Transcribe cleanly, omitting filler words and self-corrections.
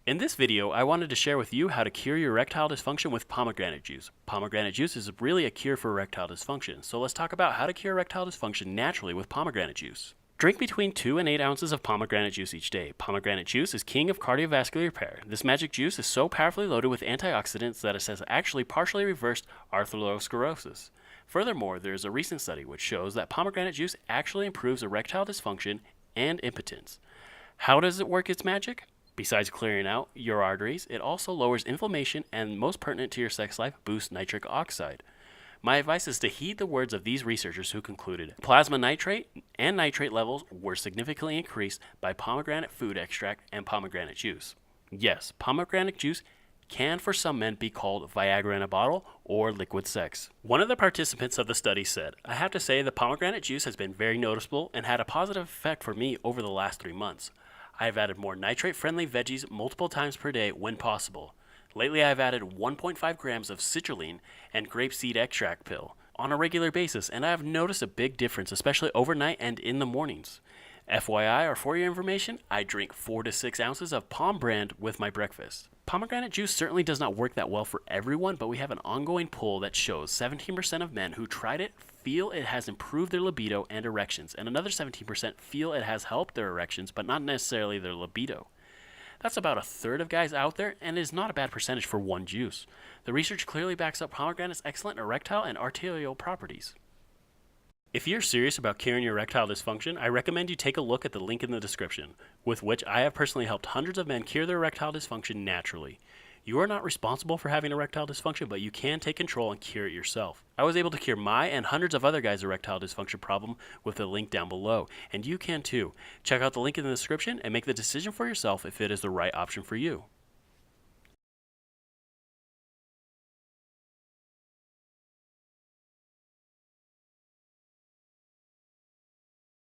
In this video, I wanted to share with you how to cure your erectile dysfunction with pomegranate juice. Pomegranate juice is really a cure for erectile dysfunction, so let's talk about how to cure erectile dysfunction naturally with pomegranate juice. Drink between 2 and 8 ounces of pomegranate juice each day. Pomegranate juice is king of cardiovascular repair. This magic juice is so powerfully loaded with antioxidants that it has actually partially reversed arthrosclerosis. Furthermore, there is a recent study which shows that pomegranate juice actually improves erectile dysfunction and impotence. How does it work its magic? Besides clearing out your arteries, it also lowers inflammation and, most pertinent to your sex life, boosts nitric oxide. My advice is to heed the words of these researchers who concluded plasma nitrate and nitrate levels were significantly increased by pomegranate food extract and pomegranate juice. Yes, pomegranate juice can for some men be called Viagra in a bottle or liquid sex. One of the participants of the study said, "I have to say the pomegranate juice has been very noticeable and had a positive effect for me over the last 3 months. I have added more nitrate-friendly veggies multiple times per day when possible. Lately I have added 1.5 grams of citrulline and grapeseed extract pill on a regular basis, and I have noticed a big difference, especially overnight and in the mornings. FYI, or for your information, I drink 4 to 6 ounces of Pom brand with my breakfast." Pomegranate juice certainly does not work that well for everyone, but we have an ongoing poll that shows 17% of men who tried it feel it has improved their libido and erections, and another 17% feel it has helped their erections, but not necessarily their libido. That's about a third of guys out there, and is not a bad percentage for one juice. The research clearly backs up pomegranate's excellent erectile and arterial properties. If you're serious about curing your erectile dysfunction, I recommend you take a look at the link in the description, with which I have personally helped hundreds of men cure their erectile dysfunction naturally. You are not responsible for having erectile dysfunction, but you can take control and cure it yourself. I was able to cure my and hundreds of other guys' erectile dysfunction problem with the link down below, and you can too. Check out the link in the description and make the decision for yourself if it is the right option for you.